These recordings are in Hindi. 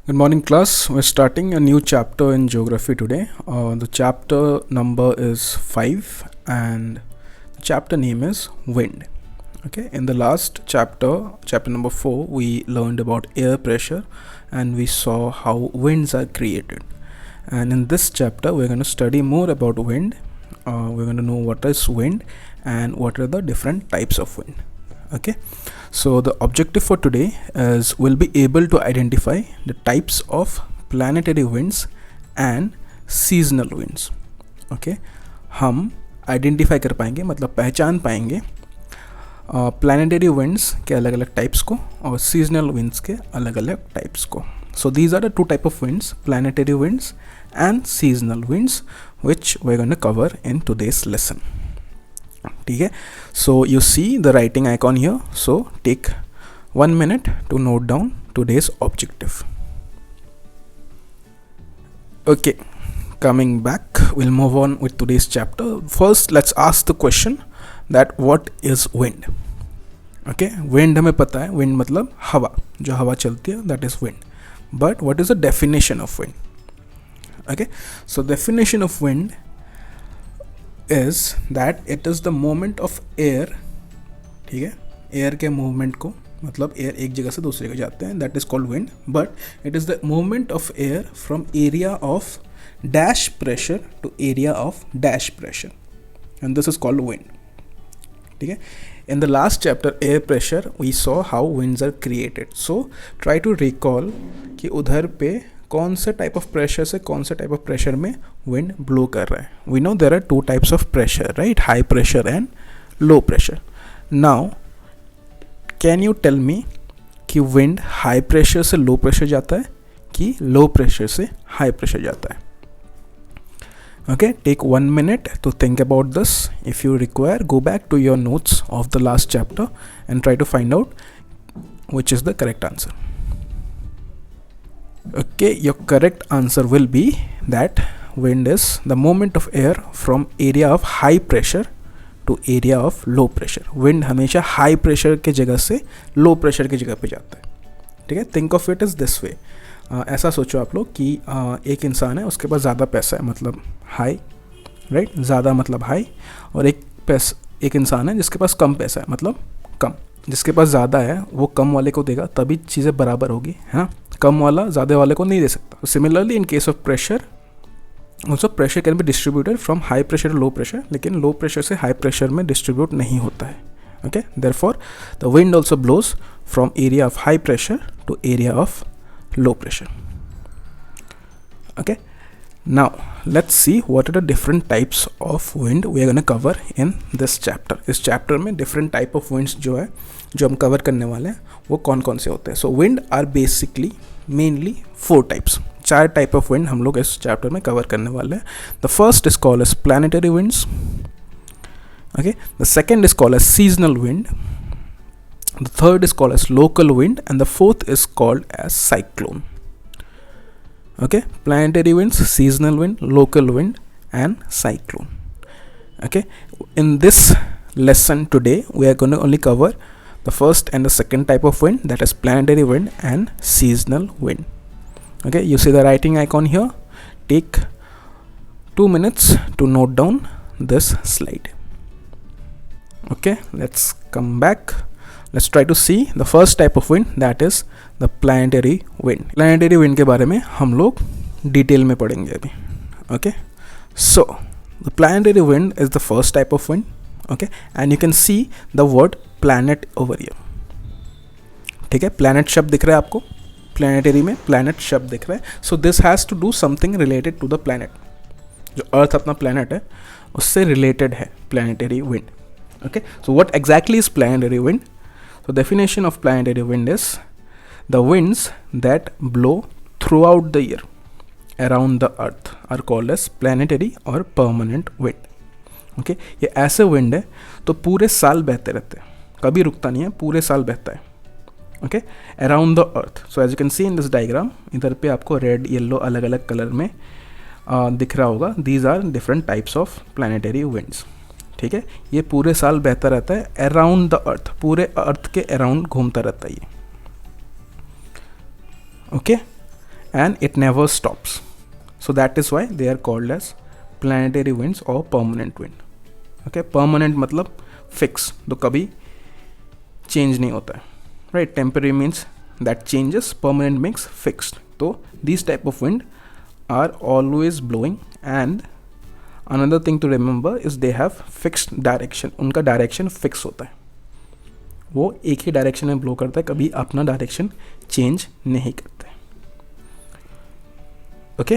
Good morning, class. We're starting a new chapter in geography today. The chapter number is 5 and the chapter name is wind. Okay, in the last chapter, chapter number 4, we learned about air pressure and we saw how winds are created. And in this chapter, we're going to study more about wind. We're going to know what is wind and what are the different types of wind. Okay, so the objective for today is we'll be able to identify the types of planetary winds and seasonal winds. Okay, हम आइडेंटिफाई कर पाएंगे मतलब पहचान पाएंगे प्लानिटरी विंड्स के अलग अलग टाइप्स को और सीजनल विंड्स के अलग अलग टाइप्स को. So these are the two type of winds, planetary winds and seasonal winds, which we're going to cover in today's lesson. ठीक है, so you see the writing icon here, so take 1 minute to note down today's objective. Okay, coming back, we'll move on with today's chapter. First let's ask the question that what is wind. Okay, wind हमें पता है, wind मतलब हवा, जो हवा चलती है, that is wind. But what is the definition of wind? Okay, so definition of wind is that it is the movement of air. ठीक है, एयर के मूवमेंट को मतलब एयर एक जगह से दूसरी जगह जाते हैं, that is called wind. But it is the movement of air from area of dash pressure to area of dash pressure and this is called wind. ठीक है, in the last chapter air pressure we saw how winds are created. So try to recall कि उधर पे कौन से टाइप ऑफ प्रेशर से कौन से टाइप ऑफ प्रेशर में विंड ब्लो कर रहा है. We know there are two types of pressure, right, high pressure and low pressure. Now can you tell me कि विंड हाई प्रेशर से लो प्रेशर जाता है कि लो प्रेशर से हाई प्रेशर जाता है. Okay, take 1 minute to think about this. If you require, go back to your notes of the last chapter and try to find out which is the correct answer. Okay, your correct answer will be that wind is the movement of air from area of high pressure to area of low pressure. Wind हमेशा high pressure के जगह से low pressure की जगह पे जाता है. ठीक है, think of it as this way. ऐसा सोचो आप लोग कि एक इंसान है, उसके पास ज़्यादा पैसा है मतलब हाई, राइट, ज़्यादा मतलब हाई, और एक इंसान है जिसके पास कम पैसा है मतलब कम. जिसके पास ज़्यादा है वो कम वाले को देगा तभी चीज़ें बराबर होगी, है ना. कम वाला ज़्यादा वाले को नहीं दे सकता. Similarly in case of pressure also pressure can be distributed from high pressure to low pressure, लेकिन लो प्रेशर से हाई प्रेशर में डिस्ट्रीब्यूट नहीं होता है. Okay, therefore the wind also blows from area of high pressure to area of low pressure. Okay, now let's see what are the different types of wind we are going to cover in this chapter. इस chapter में different type of winds जो है जो हम cover करने वाले हैं वो कौन कौन से होते हैं. So wind are basically mainly 4 types. 4 type of wind हम लोग इस chapter में cover करने वाले हैं. The first is called as planetary winds. Okay, the second is called as seasonal wind. The third is called as local wind and the fourth is called as cyclone. Okay, planetary winds, seasonal wind, local wind and cyclone. Okay, in this lesson today we are going to only cover the first and the second type of wind, that is planetary wind and seasonal wind. Okay, you see the writing icon here. Take 2 minutes to note down this slide. Okay, let's come back. Let's try to see the first type of wind, that is the planetary wind. Planetary wind के बारे में हम लोग डिटेल में पढ़ेंगे अभी. Okay, so the planetary wind is the first type of wind. Okay, and you can see the word planet over here. ठीक है, planet शब्द दिख रहा है आपको, planetary में planet शब्द दिख रहा है. So this has to do something related to the planet. जो अर्थ अपना planet है उससे related है planetary wind. Okay, so what exactly is planetary wind? So definition of planetary wind is the winds that blow throughout the year around the earth are called as planetary or permanent wind. Okay, ये ऐसे wind है तो पूरे साल बहते रहते हैं, कभी रुकता नहीं है, पूरे साल बहता है. Okay, around the earth. So as you can see in this diagram, इधर पे आपको रेड येलो अलग अलग कलर में दिख रहा होगा. These are different types of planetary winds. ठीक है, ये पूरे साल बहता रहता है अराउंड द अर्थ, पूरे अर्थ के अराउंड घूमता रहता है ये. Okay, and it never stops. So that is why they are called as planetary winds or permanent wind. Okay, permanent मतलब fix, तो कभी change नहीं होता है, right? Temporary means that changes, permanent means fixed. तो these type of wind are always blowing, and another thing to remember is they have fixed direction. उनका direction fix होता है, वो एक ही डायरेक्शन में ब्लो करता है, कभी अपना डायरेक्शन चेंज नहीं करते. Okay,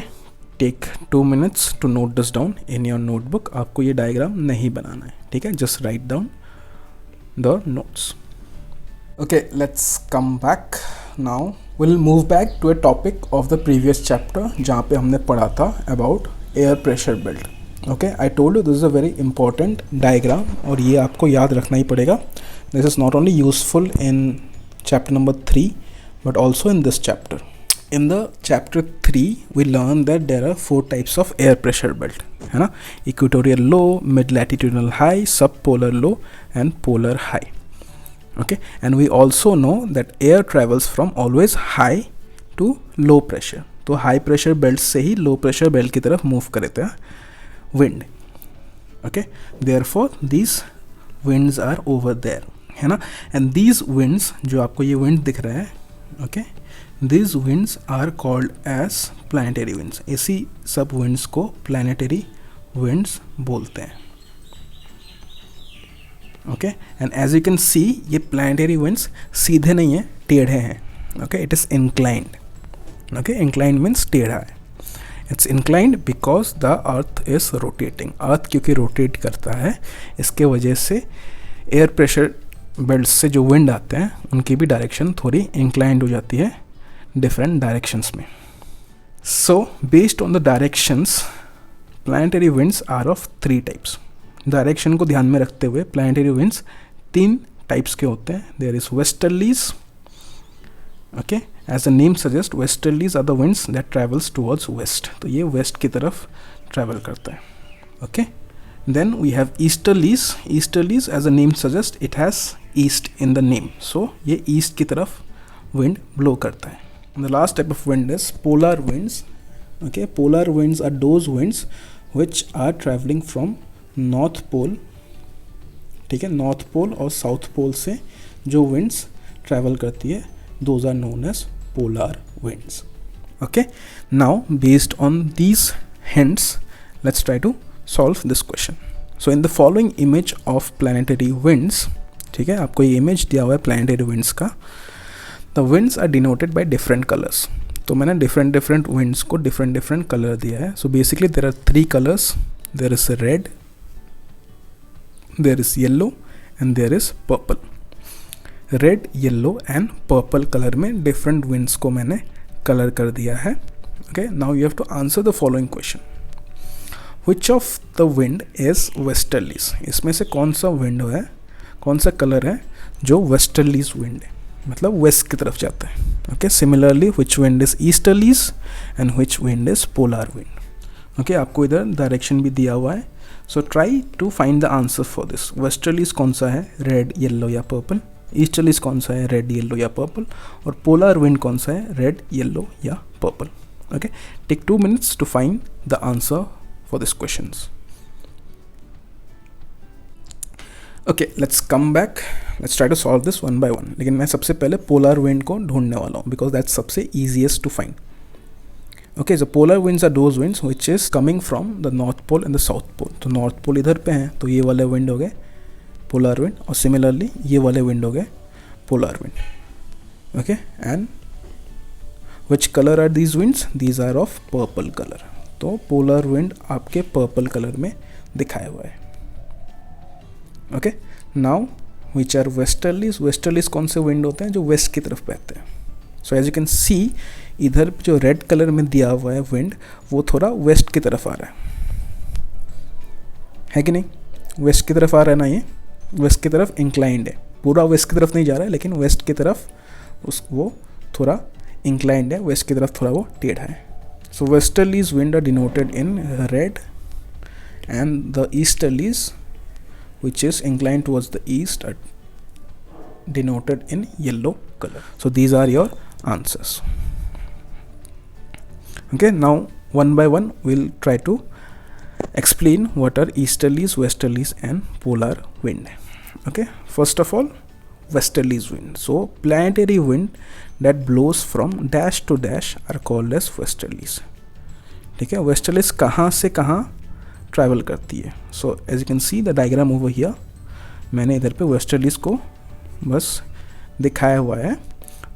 take 2 minutes to note this down in your notebook. आपको ये डायग्राम नहीं बनाना है, ठीक है? Just write down the notes. Okay, let's come back. Now will move back to a topic of the previous chapter जहाँ पे हमने पढ़ा था about air pressure belt. Okay, I told you this is a very important diagram, और ये आपको याद रखना ही पड़ेगा. This is not only useful in chapter number 3 but also in this chapter. In the chapter 3 we learned that there are 4 types of air pressure belt, है ना? Equatorial low, mid latitudinal high, subpolar low and polar high. Okay, and we also know that air travels from always high to low pressure. तो high pressure belt से ही low pressure belt की तरफ move करते हैं wind. Okay, therefore these winds are over there, है ना? एंड दीज विंड्स, जो आपको ये विंड दिख रहा है, okay, these winds are called as planetary winds. इसी सब विंड्स को प्लानिटरी विंड्स बोलते हैं. Okay, and as you can see ये प्लानिटरी विंड्स सीधे नहीं है, टेढ़े हैं. Okay, it is inclined. Okay, inclined means टेढ़ा है. It's inclined because the earth is rotating. Earth क्योंकि रोटेट करता है, इसके वजह से एयर प्रेशर बेल्ट से जो विंड आते हैं उनकी भी डायरेक्शन थोड़ी इंक्लाइंड हो जाती है डिफरेंट डायरेक्शंस में. So based on the directions, planetary winds are of 3 types. Direction को ध्यान में रखते हुए प्लानिटरी विंड्स 3 टाइप्स के होते हैं. There is westerlies. Okay, as the name suggest, westerlies are the winds that travels towards west. तो ये वेस्ट की तरफ ट्रैवल करता है. ओके, then we have easterlies. Easterlies, as the name suggests, it has east in the name, so ये east की तरफ wind blow करता है. And the last type of wind is polar winds. Okay, polar winds are those winds which are traveling from north pole. ठीक है, north pole और south pole से जो winds travel करती है, those are known as polar winds. Okay, now based on these hints, let's try to solve this question. So in the following image of planetary winds, ठीक है, आपको ये इमेज दिया हुआ है planetary winds का. The winds are denoted by different colors. तो मैंने different winds को different color दिया है. So basically there are 3 colors. There is red, there is yellow and there is purple. Red, yellow and purple color में different winds को मैंने color कर दिया है. Okay, now you have to answer the following question. Which of the wind is westerlies? इसमें से कौन सा विंड है, कौन सा कलर है जो वेस्टर्लीज विंड है, मतलब वेस्ट की तरफ जाता है. Okay, similarly which wind is easterlies and which wind is polar wind. Okay, आपको इधर डायरेक्शन भी दिया हुआ है. So try to find the answer for this. Westerlies कौन सा है, रेड, येलो या पर्पल. ईस्टर्लीज कौन सा है, रेड, येलो या पर्पल. और पोलर विंड कौन सा है, रेड, येलो या purple. Okay, take 2 minutes to find the answer for these questions. Okay, let's come back. Let's try to solve this one by one. लेकिन मैं सबसे पहले polar wind को ढूंढने वाला हूँ because that's सबसे easiest to find. Okay, so polar winds are those winds which is coming from the north pole and the south pole. तो north pole इधर पे हैं, तो ये वाले wind हो गए polar wind, और similarly ये वाले wind हो गए polar wind. Okay, and which color are these winds? These are of purple color. तो पोलर विंड आपके पर्पल कलर में दिखाया हुआ है. Okay, now which are westerlies. Westerlies कौन से विंड होते हैं, जो वेस्ट की तरफ बहते हैं. So as you can see, इधर जो रेड कलर में दिया हुआ है विंड, वो थोड़ा वेस्ट की तरफ आ रहा है कि नहीं? वेस्ट की तरफ आ रहा है ना, ये वेस्ट की तरफ इंक्लाइंड है. पूरा वेस्ट की तरफ नहीं जा रहा है, लेकिन वेस्ट की तरफ वो थोड़ा इंक्लाइंड है, वेस्ट की तरफ थोड़ा वो टेढ़ा है. So westerlies wind are denoted in red, and the easterlies, which is inclined towards the east, are denoted in yellow color. So these are your answers. Okay, now one by one we'll try to explain what are easterlies, westerlies and polar wind. Okay, first of all, westerlies wind. So planetary wind that blows from dash to dash are called as westerlies. ठीक है, westerlies कहाँ से कहाँ ट्रैवल करती है. So as you can see the diagram over here, मैंने इधर पे वेस्टर्लीज को बस दिखाया हुआ है.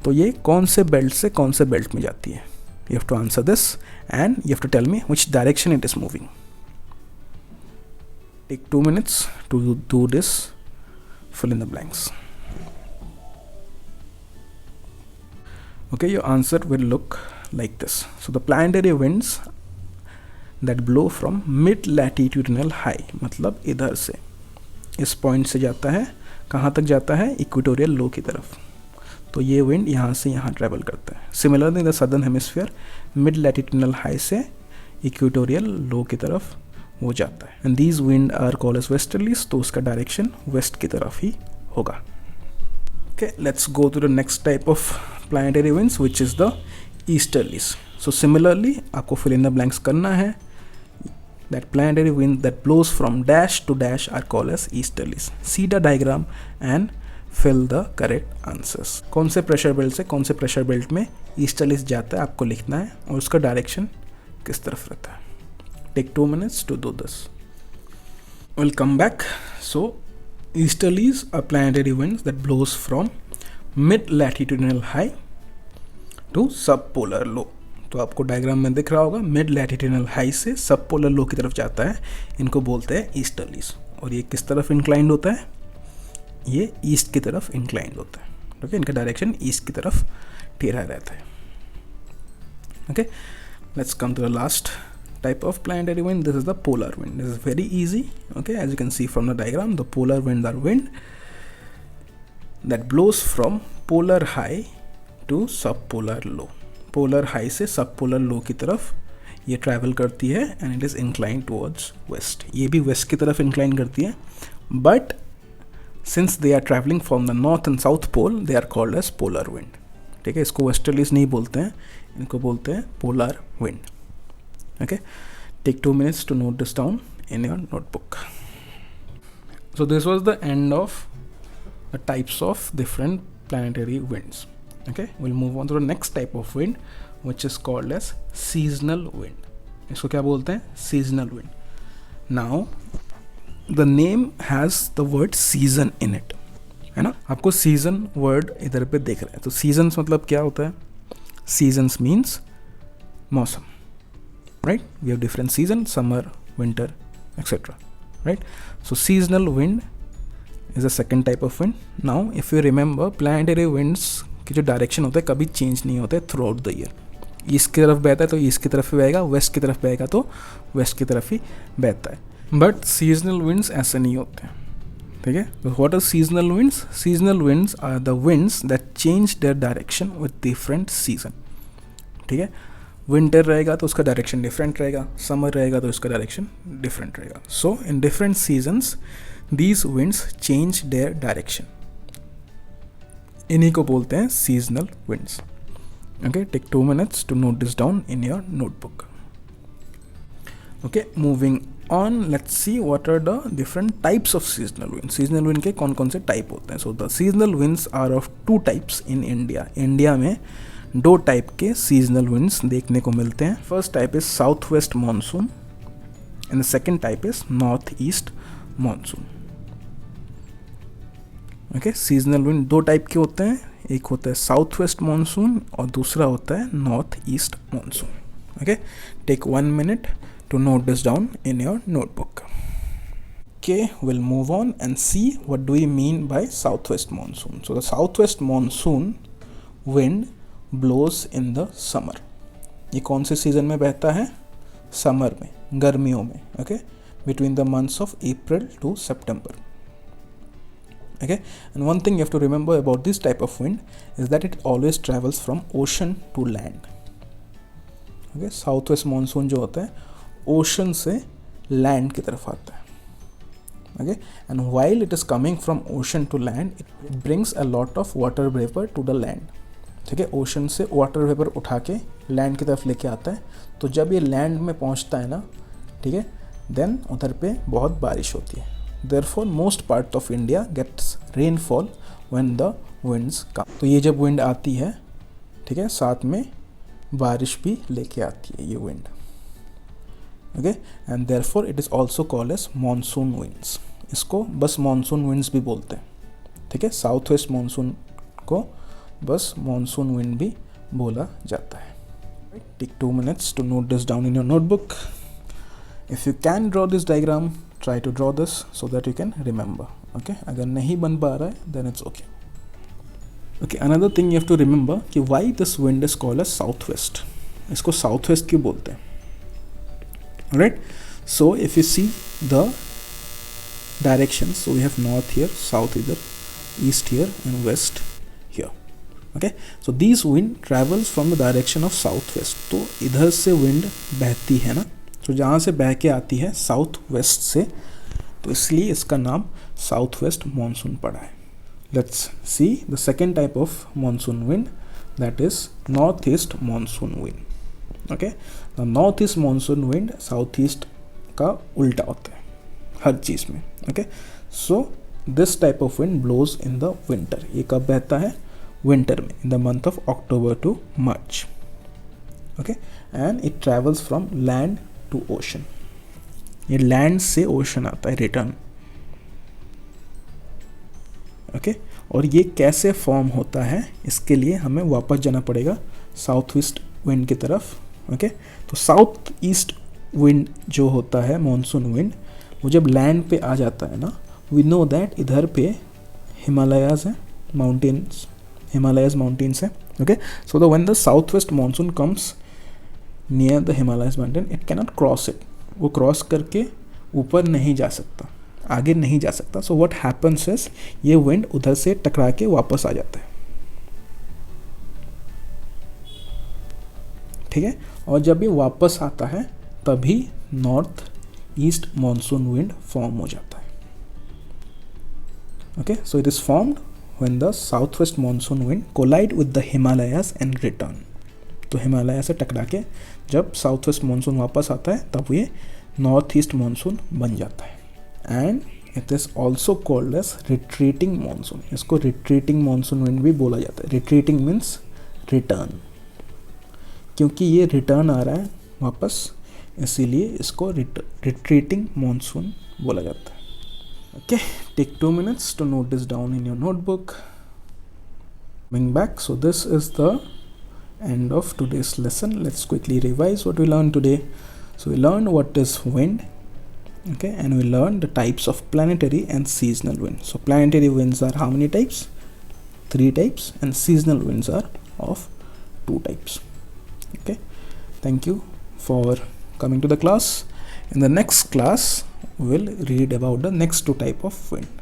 तो ये कौन से बेल्ट से कौन से बेल्ट में जाती है. You have to answer this and you have to tell me which direction it is moving. Take 2 minutes to do this, fill in the blanks. Okay, your answer will look like this. So the planetary winds that blow from mid latitudinal high, मतलब इधर से, इस पॉइंट से जाता है, कहाँ तक जाता है, इक्वेटोरियल लो की तरफ. तो ये विंड यहाँ से यहाँ ट्रैवल करता है. Similarly in the southern hemisphere mid latitudinal high से इक्वेटोरियल लो की तरफ वो जाता है. And these wind are called as westerlies. तो उसका डायरेक्शन वेस्ट की तरफ ही होगा. Okay, let's go to the next type of planetary winds which is the easterlies. So similarly आपको फिल इन द ब्लैंक्स करना है. That planetary wind that blows from dash to dash are called as easterlies. See the diagram and fill the correct answers. कौन से प्रेशर बेल्ट से कौन से प्रेशर बेल्ट में ईस्टर्लीज जाता है आपको लिखना है और उसका डायरेक्शन किस तरफ रहता है. Take 2 minutes to do this. We'll come back. So easterlies are planetary winds that blows from mid latitudinal high to subpolar low. तो आपको डायग्राम में दिख रहा होगा, मिड लैटिट्यूडनल हाई से सब पोलर लो की तरफ जाता है. इनको बोलते हैं ईस्टर्लीज. और ये किस तरफ इंक्लाइंड होता है, ये ईस्ट की तरफ इंक्लाइंड होता है. ओके, इनका डायरेक्शन ईस्ट की तरफ टेढ़ा रहता है. Okay, let's come to the last type of planetary wind. This is the polar wind. This is very easy. Okay, as you can see from the diagram, the polar wind are wind that blows from polar high to sub polar low. Polar high से सब पोलर लो की तरफ ये ट्रैवल करती है and it is incline towards west. ये भी वेस्ट की तरफ इंक्लाइन करती है. But since they are travelling from the north and south pole, they are called as polar wind. ठीक है, इसको वेस्टर्लीज नहीं बोलते हैं, इनको बोलते हैं polar wind. Okay, take 2 minutes to note this down in your notebook. So this was the end of the types of different planetary winds. Okay, we'll move on to the next type of wind which is called as seasonal wind. इसको क्या बोलते हैं, seasonal wind. Now the name has the word season in it, है ना. आपको season word इधर पे देख रहा है. तो seasons मतलब क्या होता है, seasons means मौसम, right? We have different seasons, summer, winter, etc. right? So seasonal wind is the second type of wind. Now if you remember, planetary winds कि जो डायरेक्शन होता है कभी चेंज नहीं होता है through out the year. East की तरफ बहता है तो ईस्ट की तरफ ही बहेगा, वेस्ट की तरफ बहेगा तो वेस्ट की तरफ ही बहता है. बट सीजनल विंड्स ऐसे नहीं होते हैं. ठीक है, तो what are seasonal winds? Seasonal winds are the winds that change their direction with different season. ठीक है, विंटर रहेगा तो उसका डायरेक्शन डिफरेंट रहेगा, समर रहेगा तो उसका डायरेक्शन डिफरेंट रहेगा. So in different seasons these winds change their direction. इन्हीं को बोलते हैं seasonal winds. Okay, take 2 minutes to note this down in your notebook. Okay, moving on, let's see what are the different types of seasonal winds. Seasonal wind के कौन कौन से टाइप होते हैं. So the seasonal winds are of 2 types in India. India में 2 टाइप के seasonal winds देखने को मिलते हैं. First type is south west monsoon and the second type is north east monsoon. Okay, seasonal wind 2 type के होते हैं. एक होता है साउथ वेस्ट मानसून और दूसरा होता है north east monsoon. Okay, take 1 minute to note this down in your notebook. Okay, we'll move on and see what do we mean by southwest monsoon. So the southwest monsoon wind blows in the summer. ये कौन से सीजन में बहता है, समर में, गर्मियों में. Okay, between the months of April to September. Okay, and one thing you have to remember about this type of wind is that it always travels from ocean to land. Okay, southwest monsoon जो होता है ocean से land की तरफ आता है. Okay, and while it is coming from ocean to land, it brings a lot of water vapor to the land. ठीक है, ओशन से वाटर वेपर उठा के लैंड की तरफ लेके आता है। तो जब ये लैंड में पहुंचता है ना, ठीक है, देन उधर पे बहुत बारिश होती है। Therefore most part of India gets rainfall when the winds come. तो ये जब विंड आती है, ठीक है, साथ में बारिश भी लेके आती है ये wind, okay, and therefore it is also called as monsoon winds. इसको बस मानसून विंड्स भी बोलते हैं, ठीक है, साउथ वेस्ट मानसून को बस मानसून विंड भी बोला जाता है। Take 2 minutes to note this down in your notebook. If you can draw this diagram, try to draw this so that you can remember, okay? अगर नहीं बन पा रहा है then it's okay. Okay, another thing you have to remember कि why this wind is called as southwest. इसको southwest क्यों बोलते हैं? Alright, so if you see the directions, so we have north here, south either, east here and west here. Okay, so these wind travels from the direction of southwest. तो इधर से wind बहती है ना, तो जहाँ से बह के आती है साउथ वेस्ट से, तो इसलिए इसका नाम साउथ वेस्ट मानसून पड़ा है। Let's see the second type of monsoon wind, that is north east monsoon wind. Okay, the north east monsoon wind south east का उल्टा होता है हर चीज़ में। Okay, so this type of wind blows in the winter. ये कब बहता है? विंटर में, in the month of October to March. Okay, and it travels from land to ocean. ये लैंड से ओशन आता है रिटर्न। ओके, और ये कैसे फॉर्म होता है, इसके लिए हमें वापस जाना पड़ेगा साउथ ईस्ट विंड की तरफ। ओके, तो साउथ ईस्ट विंड जो होता है मानसून विंड, वो जब लैंड पे आ जाता है ना, वी नो दैट इधर पे हिमालयाज हैं, माउंटेन्स, हिमालयाज माउंटेन्स हैं। Okay, so the when the south west monsoon comes near the Himalayas mountain, it cannot cross it. वो क्रॉस करके ऊपर नहीं जा सकता, आगे नहीं जा सकता। सो व्हाट हैपन्स इज, ये विंड उधर से टकरा के वापस आ जाता है, ठीक है। और जब ये वापस आता है तभी north east monsoon wind form हो जाता है। Okay, so it is formed when the south west monsoon wind collide with the Himalayas and return. तो हिमालय से टकरा के जब साउथ वेस्ट मानसून वापस आता है तब ये नॉर्थ ईस्ट मानसून बन जाता है। And it is also called as retreating monsoon. इसको रिट्रीटिंग मानसून विंड भी बोला जाता है। रिट्रीटिंग मीन्स रिटर्न, क्योंकि ये रिटर्न आ रहा है वापस, इसीलिए इसको रिट्रीटिंग मानसून बोला जाता है। Okay, take 2 minutes to note this down in your notebook. Coming back, so this is the end of today's lesson. Let's quickly revise what we learned today. So we learned what is wind, okay, and we learned the types of planetary and seasonal wind. So planetary winds are how many types? 3 types, and seasonal winds are of 2 types. Okay, thank you for coming to the class. In the next class we'll read about the next 2 types of wind.